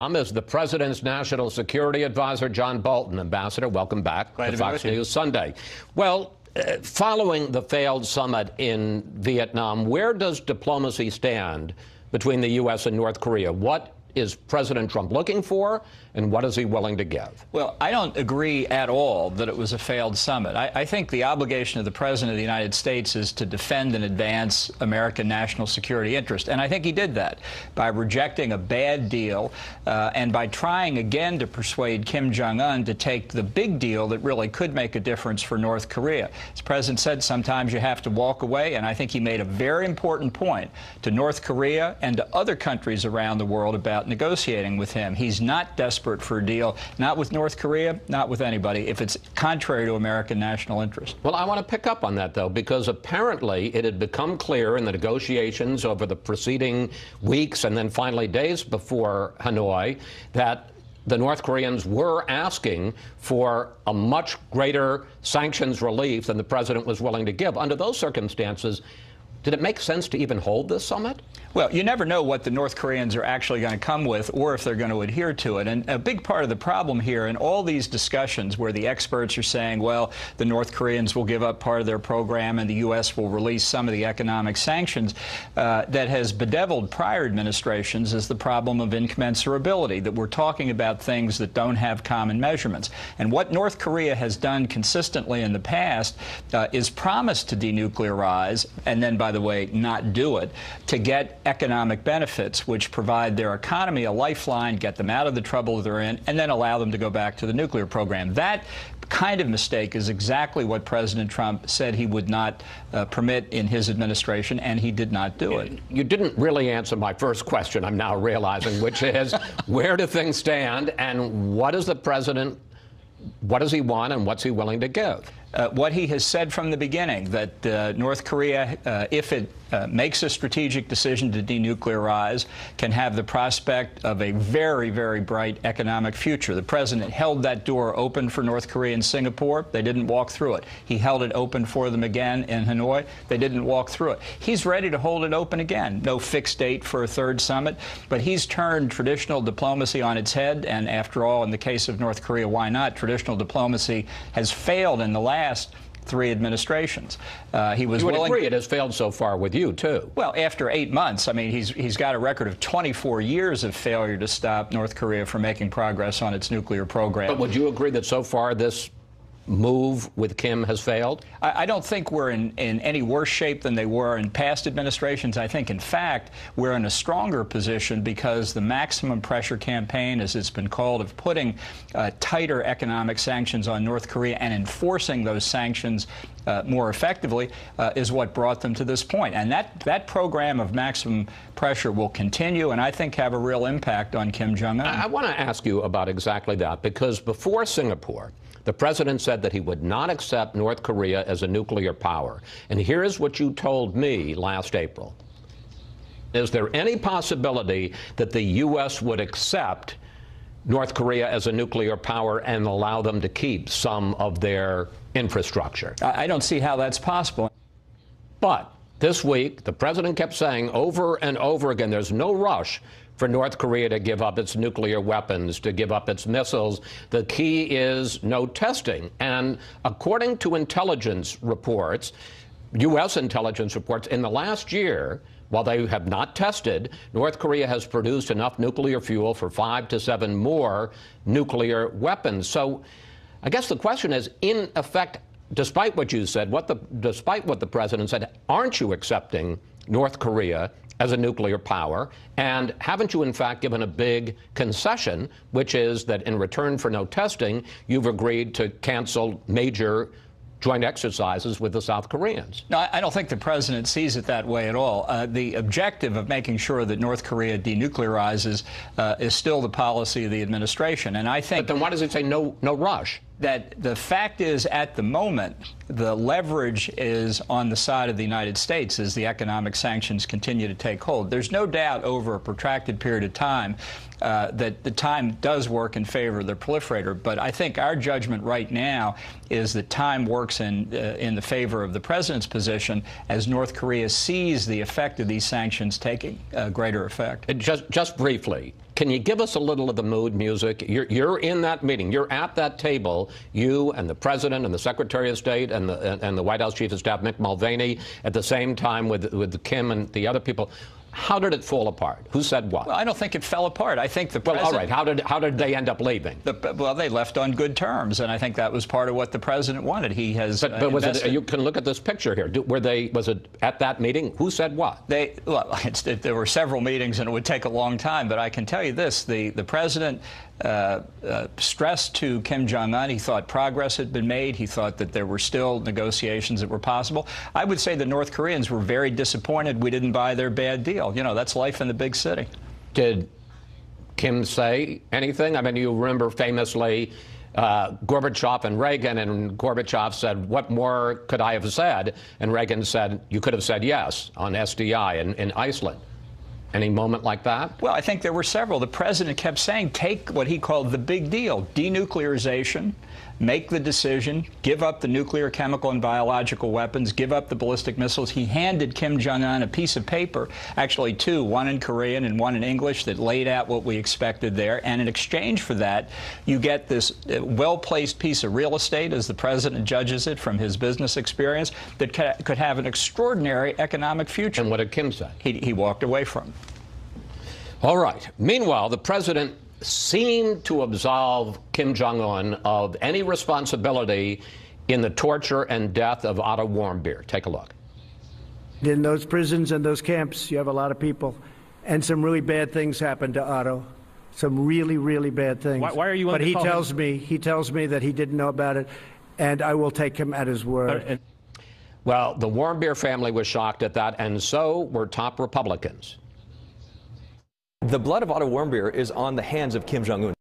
Is the President's National Security Advisor John Bolton. Ambassador, welcome back to Fox News Sunday. Well, following the failed summit in Vietnam, where does diplomacy stand between the U.S. and North Korea? What is President Trump looking for, and what is he willing to give? Well, I don't agree at all that it was a failed summit. I think the obligation of the President of the United States is to defend and advance American national security interest, and I think he did that by rejecting a bad deal and by trying again to persuade Kim Jong Un to take the big deal that really could make a difference for North Korea. As the President said, sometimes you have to walk away, and I think he made a very important point to North Korea and to other countries around the world about negotiating with him. He's not desperate for a deal, not with North Korea, not with anybody, if it's contrary to American national interest. Well, I want to pick up on that, though, because apparently it had become clear in the negotiations over the preceding weeks and then finally days before Hanoi that the North Koreans were asking for a much greater sanctions relief than the President was willing to give. Under those circumstances, did it make sense to even hold this summit? Well, you never know what the North Koreans are actually going to come with or if they're going to adhere to it. And a big part of the problem here in all these discussions where the experts are saying, well, the North Koreans will give up part of their program and the U.S. will release some of the economic sanctions, that has bedeviled prior administrations is the problem of incommensurability, that we're talking about things that don't have common measurements. And what North Korea has done consistently in the past is promise to denuclearize and then, by the way, not do it, to get economic benefits, which provide their economy a lifeline, get them out of the trouble they're in, and then allow them to go back to the nuclear program. That kind of mistake is exactly what President Trump said he would not permit in his administration, and he did not do it. You didn't really answer my first question, I'm now realizing, which is where do things stand, and what is the President, what does he want, and what's he willing to give? What he has said from the beginning, that North Korea, if it makes a strategic decision to denuclearize, can have the prospect of a very, very bright economic future. The President held that door open for North Korea and Singapore. They didn't walk through it. He held it open for them again in Hanoi. They didn't walk through it. He's ready to hold it open again. No fixed date for a third summit, but he's turned traditional diplomacy on its head, and after all, in the case of North Korea, why not? Traditional diplomacy has failed in the last three administrations. He was willing. You would agree it to, has failed so far with you, too. Well, after 8 months, I mean, he's got a record of 24 years of failure to stop North Korea from making progress on its nuclear program. But would you agree that so far this move with Kim has failed? I don't think we're in any worse shape than they were in past administrations. I think, in fact, we're in a stronger position because the maximum pressure campaign, as it's been called, of putting tighter economic sanctions on North Korea and enforcing those sanctions more effectively is what brought them to this point. And that program of maximum pressure will continue and I think have a real impact on Kim Jong Un. I want to ask you about exactly that, because before Singapore, the President said that he would not accept North Korea as a nuclear power. And here's what you told me last April. Is there any possibility that the U.S. would accept North Korea as a nuclear power and allow them to keep some of their infrastructure? I don't see how that's possible. But this week, the President kept saying over and over again, there's no rush for North Korea to give up its nuclear weapons, to give up its missiles. The key is no testing. And according to intelligence reports, U.S. intelligence reports, in the last year, while they have not tested, North Korea has produced enough nuclear fuel for 5 to 7 more nuclear weapons. So I guess the question is, in effect, despite what you said, despite what the President said, aren't you accepting North Korea as a nuclear power? And haven't you, in fact, given a big concession, which is that in return for no testing, you've agreed to cancel major joint exercises with the South Koreans? No, I don't think the President sees it that way at all. The objective of making sure that North Korea denuclearizes is still the policy of the administration. And I think... But then why does it say no rush? That the fact is, at the moment, the leverage is on the side of the United States as the economic sanctions continue to take hold. There's no doubt over a protracted period of time that the time does work in favor of the proliferator. But I think our judgment right now is that time works in the favor of the President's position as North Korea sees the effect of these sanctions taking greater effect. Just briefly, Can you give us a little of the mood music? You're in that meeting. You're at that table, you and the president and the Secretary of State and the White House Chief of Staff, Mick Mulvaney, at the same time with Kim and the other people. How did it fall apart? Who said what? Well, I don't think it fell apart. I think the president... Well, all right. How did they end up leaving? Well, they left on good terms, and I think that was part of what the president wanted. He has But was it, you can look at this picture here. Was it at that meeting? Who said what? Well, there were several meetings, and it would take a long time, but I can tell you this. The president stressed to Kim Jong Un he thought progress had been made. He thought that there were still negotiations that were possible. I would say the North Koreans were very disappointed we didn't buy their bad deal. You know, that's life in the big city. Did Kim say anything? I mean, you remember famously Gorbachev and Reagan, and Gorbachev said, what more could I have said? And Reagan said, you could have said yes on SDI in Iceland. Any moment like that? Well, I think there were several. The president kept saying, take what he called the big deal, denuclearization, make the decision, give up the nuclear, chemical, and biological weapons, give up the ballistic missiles. He handed Kim Jong Un a piece of paper, actually two, one in Korean and one in English, that laid out what we expected there. And in exchange for that, you get this well-placed piece of real estate, as the president judges it from his business experience, that could have an extraordinary economic future. And what did Kim say? He walked away from it. All right. Meanwhile, the president seemed to absolve Kim Jong Un of any responsibility in the torture and death of Otto Warmbier. Take a look. In those prisons and those camps, you have a lot of people, and some really bad things happened to Otto. Some really, really bad things. Why are you? But he tells me that he didn't know about it, and I will take him at his word. Well, the Warmbier family was shocked at that, and so were top Republicans. The blood of Otto Warmbier is on the hands of Kim Jong Un.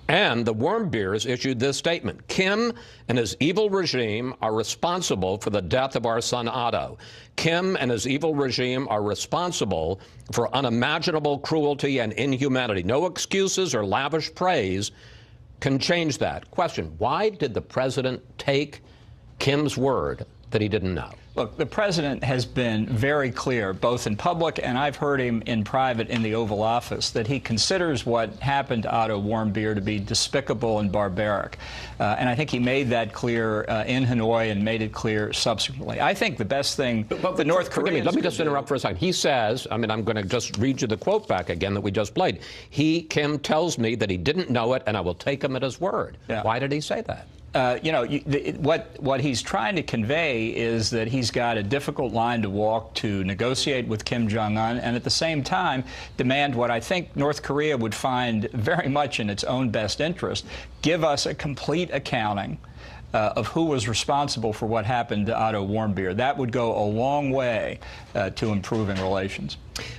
And the Warmbiers issued this statement. Kim and his evil regime are responsible for the death of our son Otto. Kim and his evil regime are responsible for unimaginable cruelty and inhumanity. No excuses or lavish praise can change that. Question, why did the president take Kim's word that he didn't know? Look, the president has been very clear, both in public and I've heard him in private in the Oval Office, that he considers what happened to Otto Warmbier to be despicable and barbaric. And I think he made that clear in Hanoi and made it clear subsequently. I think the best thing the North Koreans... Let me just interrupt for a second. He says, I mean, I'm going to just read you the quote back again that we just played. Kim tells me that he didn't know it, and I will take him at his word. Yeah. Why did he say that? You know, what he's trying to convey is that he's got a difficult line to walk to negotiate with Kim Jong Un, and at the same time demand what I think North Korea would find very much in its own best interest: give us a complete accounting of who was responsible for what happened to Otto Warmbier. That would go a long way to improving relations.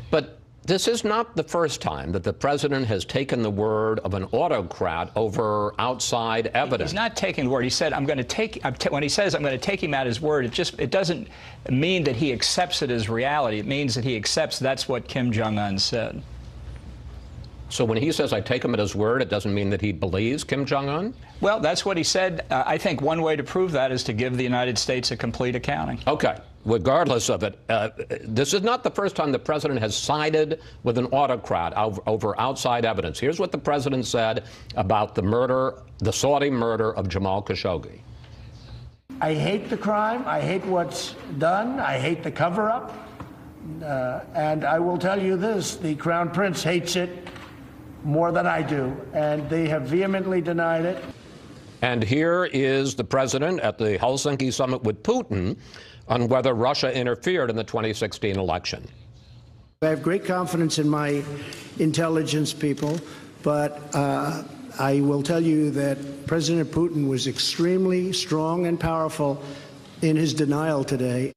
But this is not the first time that the president has taken the word of an autocrat over outside evidence. He's not taking the word. He said, "I'm going to take." When he says, "I'm going to take him at his word," it doesn't mean that he accepts it as reality. It means that he accepts that's what Kim Jong Un said. So when he says, "I take him at his word," it doesn't mean that he believes Kim Jong Un? Well, that's what he said. I think one way to prove that is to give the United States a complete accounting. Okay. Regardless of it, this is not the first time the president has sided with an autocrat over outside evidence. Here's what the president said about the Saudi murder of Jamal Khashoggi. I hate the crime. I hate what's done. I hate the cover-up. And I will tell you this, the Crown Prince hates it more than I do, and they have vehemently denied it. And here is the president at the Helsinki summit with Putin on whether Russia interfered in the 2016 election. I have great confidence in my intelligence people, but I will tell you that President Putin was extremely strong and powerful in his denial today.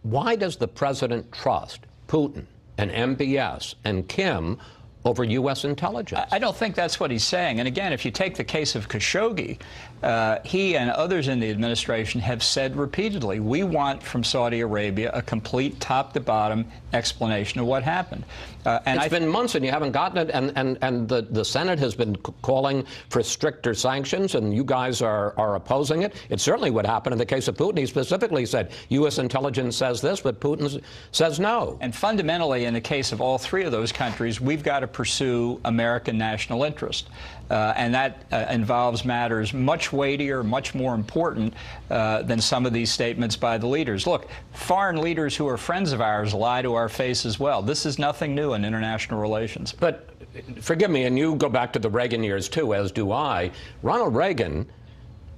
Why does the president trust Putin and MBS and Kim over U.S. intelligence? I don't think that's what he's saying. And again, if you take the case of Khashoggi, he and others in the administration have said repeatedly, we want from Saudi Arabia a complete top-to-bottom explanation of what happened. And it's been months and you haven't gotten it, and the Senate has been calling for stricter sanctions, and you guys are opposing it. It's certainly what happened in the case of Putin. He specifically said U.S. intelligence says this, but Putin says no. And fundamentally, in the case of all three of those countries, we've got to pursue American national interest. And that involves matters much weightier, much more important than some of these statements by the leaders. Look, foreign leaders who are friends of ours lie to our face as well. This is nothing new in international relations. But forgive me, and you go back to the Reagan years too, as do I. Ronald Reagan,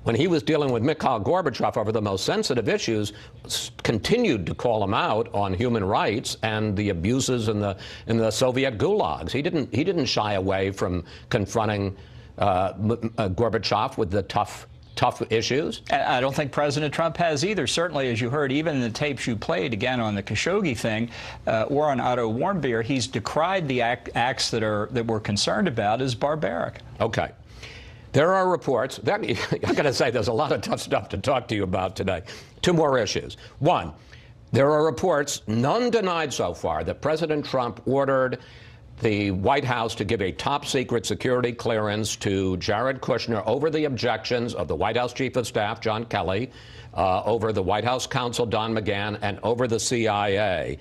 when he was dealing with Mikhail Gorbachev over the most sensitive issues, continued to call him out on human rights and the abuses in the Soviet gulags. He didn't shy away from confronting Gorbachev with the tough issues. I don't think President Trump has either. Certainly, as you heard, even in the tapes you played, again, on the Khashoggi thing or on Otto Warmbier, he's decried the acts that we're concerned about as barbaric. Okay. There are reports. I got to say, there's a lot of tough stuff to talk to you about today. Two more issues. One, there are reports, none denied so far, that President Trump ordered the White House to give a top-secret security clearance to Jared Kushner over the objections of the White House Chief of Staff, John Kelly, over the White House counsel, Don McGahn, and over the CIA.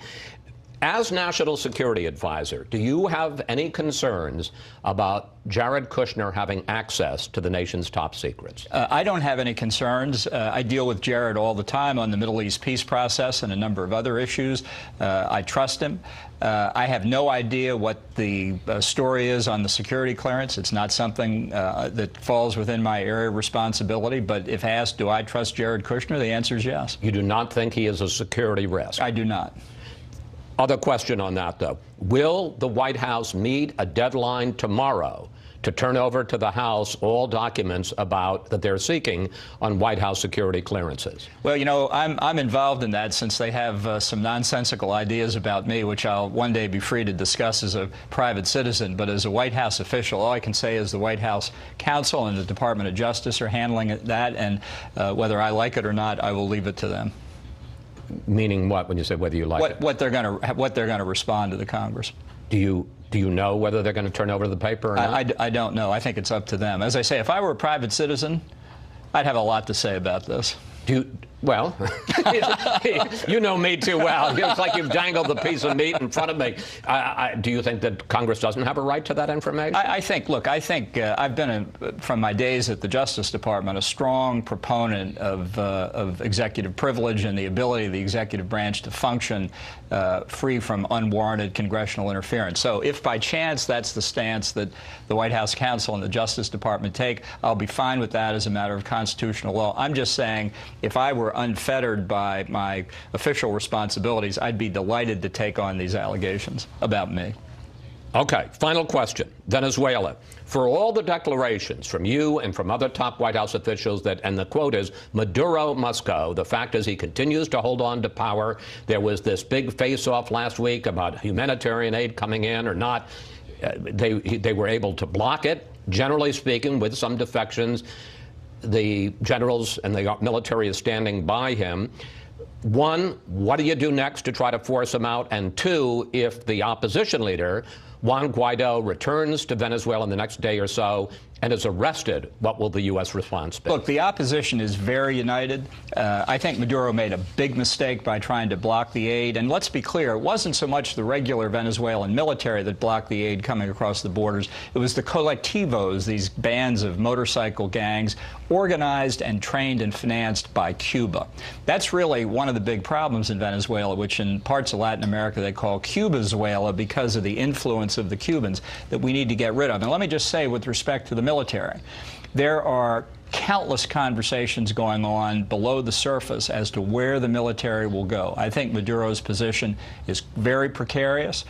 As National Security Advisor, do you have any concerns about Jared Kushner having access to the nation's top secrets? I don't have any concerns. I deal with Jared all the time on the Middle East peace process and a number of other issues. I trust him. I have no idea what the story is on the security clearance. It's not something that falls within my area of responsibility. But if asked, do I trust Jared Kushner, the answer is yes. You do not think he is a security risk? I do not. Other question on that, though. Will the White House meet a deadline tomorrow to turn over to the House all documents that they're seeking on White House security clearances? Well, you know, I'm involved in that since they have some nonsensical ideas about me, which I'll one day be free to discuss as a private citizen. But as a White House official, all I can say is the White House counsel and the Department of Justice are handling that, and whether I like it or not, I will leave it to them. Meaning what, when you say whether you like it? What they're going to respond to the Congress. Do you know whether they're going to turn over the paper or not? I don't know. I think it's up to them. As I say, if I were a private citizen, I'd have a lot to say about this. Well, you know me too well. It's like you've dangled the piece of meat in front of me. Do you think that Congress doesn't have a right to that information? I think I've been, from my days at the Justice Department, a strong proponent of executive privilege and the ability of the executive branch to function free from unwarranted congressional interference. So if by chance that's the stance that the White House counsel and the Justice Department take, I'll be fine with that as a matter of constitutional law. I'm just saying, if I were unfettered by my official responsibilities, I'd be delighted to take on these allegations about me. Okay, final question. Venezuela. For all the declarations from you and from other top White House officials that, and the quote is, Maduro must go. The fact is he continues to hold on to power. There was this big face-off last week about humanitarian aid coming in or not. They were able to block it, generally speaking, with some defections. The generals and the military is standing by him. One, what do you do next to try to force him out? And two, if the opposition leader, Juan Guaido, returns to Venezuela in the next day or so and is arrested, what will the U.S. response be? Look, the opposition is very united. I think Maduro made a big mistake by trying to block the aid. And let's be clear, it wasn't so much the regular Venezuelan military that blocked the aid coming across the borders. It was the colectivos, these bands of motorcycle gangs, organized and trained and financed by Cuba. That's really one of the big problems in Venezuela, which in parts of Latin America they call Cubazuela because of the influence of the Cubans that we need to get rid of. And let me just say, with respect to the military, there are countless conversations going on below the surface as to where the military will go. I think Maduro's position is very precarious.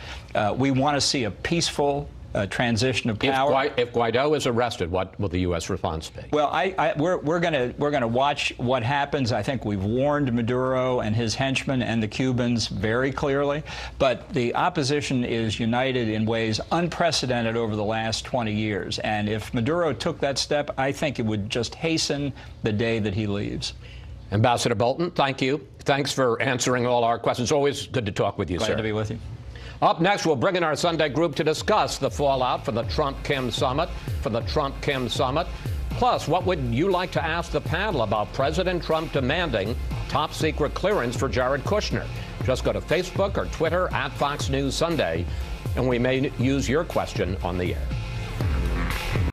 We want to see a peaceful transition of power. If Guaido is arrested, what will the U.S. response be? Well, we're going to watch what happens. I think we've warned Maduro and his henchmen and the Cubans very clearly. But the opposition is united in ways unprecedented over the last 20 years. And if Maduro took that step, I think it would just hasten the day that he leaves. Ambassador Bolton, thank you. Thanks for answering all our questions. Always good to talk with you, sir. Glad to be with you. Up next, we'll bring in our Sunday group to discuss the fallout from the Trump-Kim summit. Plus, what would you like to ask the panel about President Trump demanding top-secret clearance for Jared Kushner? Just go to Facebook or Twitter @Fox News Sunday and we may use your question on the air.